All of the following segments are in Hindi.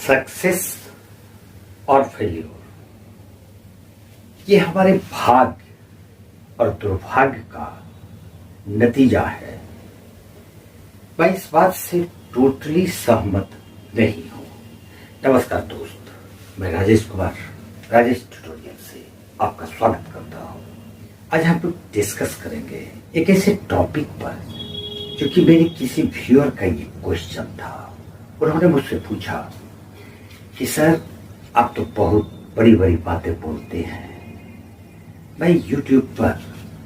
सक्सेस और फेल्योर ये हमारे भाग्य और दुर्भाग्य का नतीजा है। मैं इस बात से टोटली सहमत नहीं हूं। नमस्कार दोस्त, मैं राजेश कुमार राजेश ट्यूटोरियल से आपका स्वागत करता हूं। आज हम लोग डिस्कस करेंगे एक ऐसे टॉपिक पर जो कि मेरे किसी व्यूअर का ये क्वेश्चन था। उन्होंने मुझसे पूछा कि सर आप तो बहुत बड़ी बड़ी बातें बोलते हैं, मैं YouTube पर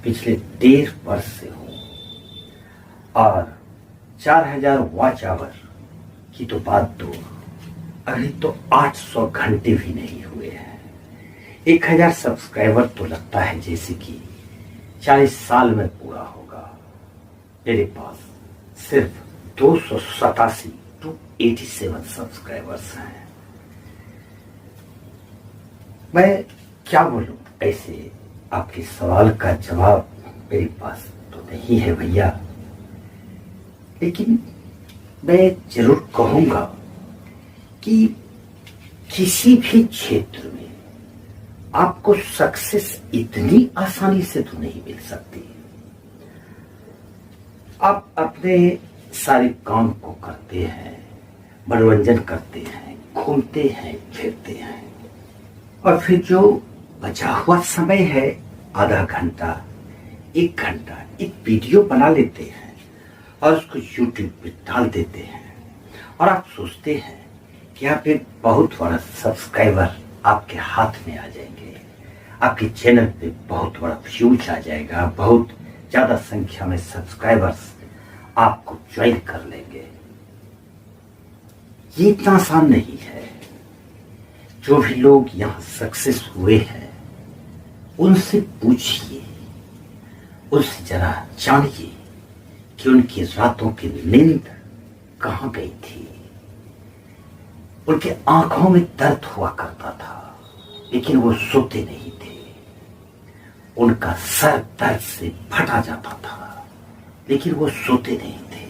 पिछले 1.5 वर्ष से हूँ और 4000 वॉच आवर की तो बात दो, अभी तो 800 घंटे भी नहीं हुए हैं। 1000 सब्सक्राइबर तो लगता है जैसे कि 40 साल में पूरा होगा। मेरे पास सिर्फ 287 to 87 सब्सक्राइबर्स हैं। मैं क्या बोलूं, ऐसे आपके सवाल का जवाब मेरे पास तो नहीं है भैया, लेकिन मैं जरूर कहूंगा कि किसी भी क्षेत्र में आपको सक्सेस इतनी आसानी से तो नहीं मिल सकती। आप अपने सारे काम को करते हैं, मनोरंजन करते हैं, घूमते हैं, फिरते हैं और फिर जो बचा हुआ समय है आधा घंटा 1 घंटा एक वीडियो बना लेते हैं और उसको YouTube पे डाल देते हैं और आप सोचते हैं कि आप एक बहुत बड़ा सब्सक्राइबर आपके हाथ में आ जाएंगे, आपके चैनल पे बहुत बड़ा व्यूज आ जाएगा, बहुत ज्यादा संख्या में सब्सक्राइबर्स आपको ज्वाइन कर लेंगे। ये इतना आसान नहीं है। जो भी लोग यहाँ सक्सेस हुए हैं उनसे पूछिए, उनसे जरा जानिए कि उनकी रातों की नींद कहाँ गई थी। उनके आंखों में दर्द हुआ करता था लेकिन वो सोते नहीं थे। उनका सर दर्द से फटा जाता था लेकिन वो सोते नहीं थे।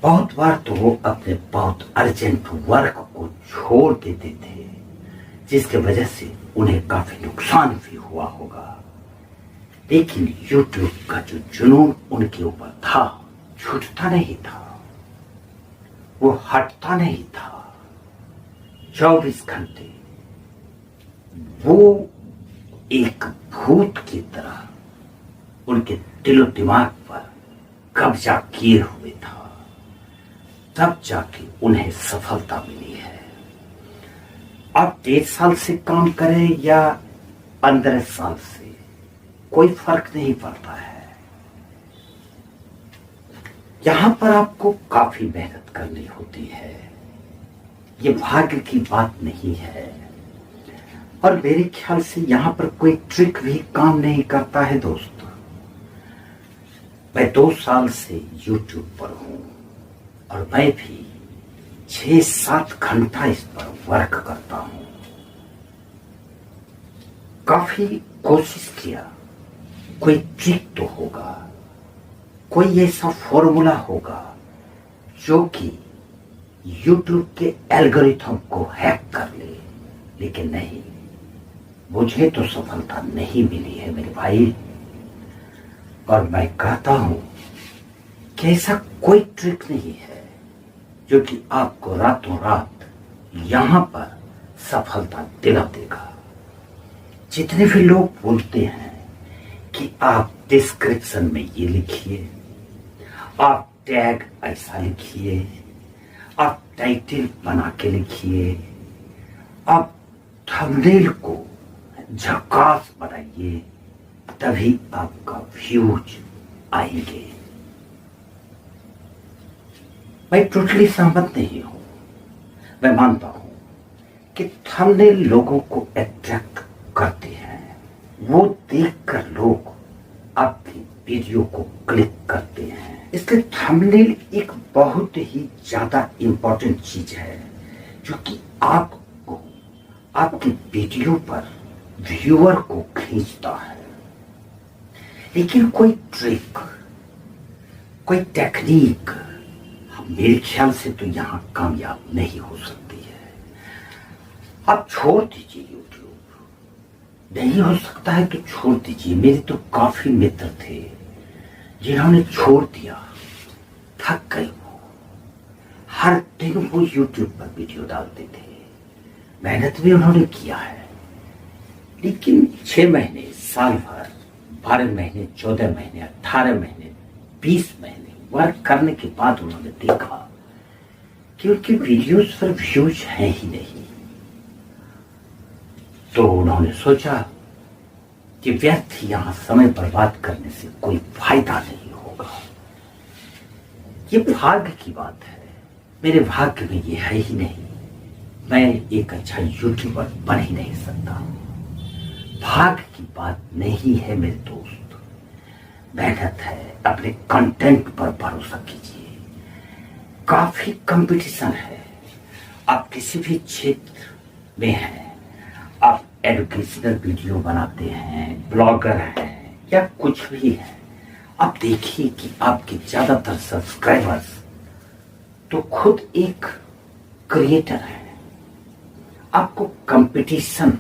बहुत बार तो वो अपने बहुत अर्जेंट वर्क को छोड़ देते थे जिसके वजह से उन्हें काफी नुकसान भी हुआ होगा, लेकिन YouTube का जो जुनून उनके ऊपर था छूटता नहीं था, वो हटता नहीं था। 24 घंटे वो एक भूत की तरह उनके दिलो दिमाग पर कब्जा किए हुए था। तब जाके उन्हें सफलता मिली है। आप 1.5 साल से काम करें या 15 साल से, कोई फर्क नहीं पड़ता है। यहां पर आपको काफी मेहनत करनी होती है। ये भाग्य की बात नहीं है और मेरे ख्याल से यहां पर कोई ट्रिक भी काम नहीं करता है दोस्त। मैं 2 साल से YouTube पर हूं और मैं भी 6-7 घंटा इस पर वर्क करता हूं। काफी कोशिश किया, कोई ट्रिक तो होगा, कोई ऐसा फॉर्मूला होगा जो कि YouTube के एल्गोरिथम को हैक कर ले, लेकिन नहीं, मुझे तो सफलता नहीं मिली है मेरे भाई। और मैं कहता हूं कि ऐसा कोई ट्रिक नहीं है जो कि आपको रातों रात यहां पर सफलता दिला देगा। जितने भी लोग बोलते हैं कि आप डिस्क्रिप्शन में ये लिखिए, आप टैग ऐसा लिखिए, आप टाइटल बना के लिखिए, आप थंबनेल को झकास बनाइए, तभी आपका व्यूज आएंगे। मैं टोटली सहमत नहीं हूं। मैं मानता हूं कि थंबनेल लोगों को अट्रैक्ट करते हैं, वो देखकर लोग आपकी वीडियो को क्लिक करते हैं। इसलिए थंबनेल एक बहुत ही ज्यादा इंपॉर्टेंट चीज है जो कि आपको आपकी वीडियो पर व्यूअर को खींचता है। लेकिन कोई ट्रिक, कोई टेक्निक मेरे ख्याल से तो यहां कामयाब नहीं हो सकती है। आप छोड़ दीजिए यूट्यूब। नहीं हो सकता है तो छोड़ दीजिए। मेरे तो काफी मित्र थे जिन्होंने छोड़ दिया, थक गए। वो हर दिन वो यूट्यूब पर वीडियो डालते थे, मेहनत भी उन्होंने किया है, लेकिन 6 महीने, साल भर, 12 महीने, 14 महीने, 18 महीने, 20 महीने वर्क करने के बाद उन्होंने देखा कि उनके वीडियोस पर व्यूज हैं ही नहीं। तो उन्होंने सोचा कि व्यर्थ यहां समय बर्बाद करने से कोई फायदा नहीं होगा। ये भाग्य की बात है। मेरे भाग्य में ये है ही नहीं। मैं एक अच्छा यूट्यूबर बन ही नहीं सकता। भाग्य की बात नहीं है मेरे दोस्त, मेहनत है। अपने कंटेंट पर भरोसा कीजिए। काफी कंपटीशन है। आप किसी भी क्षेत्र में हैं, आप एजुकेशनल वीडियो बनाते हैं, ब्लॉगर हैं या कुछ भी है, आप देखिए कि आपके ज्यादातर सब्सक्राइबर्स तो खुद एक क्रिएटर है। आपको कंपटीशन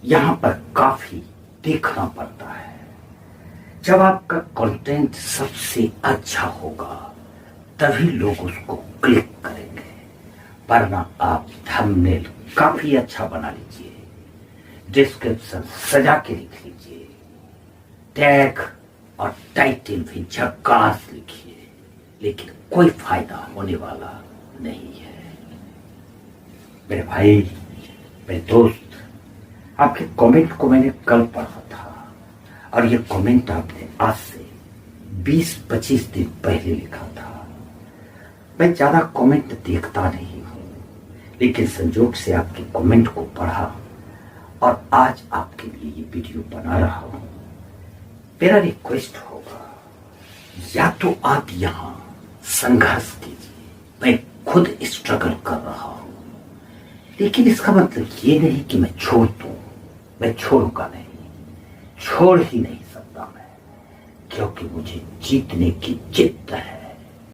यहां पर काफी देखना पड़ता है। जब आपका कंटेंट सबसे अच्छा होगा तभी लोग उसको क्लिक करेंगे, वरना आप थंबनेल काफी अच्छा बना लीजिए, डिस्क्रिप्शन सजा के लिख लीजिए, टैग और टाइटल भी झकास लिखिए, लेकिन कोई फायदा होने वाला नहीं है। मेरे भाई, मेरे दोस्त, आपके कमेंट को मैंने कल पढ़ा था और ये कमेंट आपने आज से 20-25 दिन पहले लिखा था। मैं ज्यादा कमेंट देखता नहीं हूं, लेकिन संजोग से आपके कमेंट को पढ़ा और आज आपके लिए ये वीडियो बना रहा हूं। मेरा रिक्वेस्ट होगा, या तो आप यहां संघर्ष कीजिए। मैं खुद स्ट्रगल कर रहा हूं, लेकिन इसका मतलब ये नहीं कि मैं छोड़ दूं। मैं छोड़ूंगा नहीं, छोड़ ही नहीं सकता मैं, क्योंकि मुझे जीतने की जिद्द है।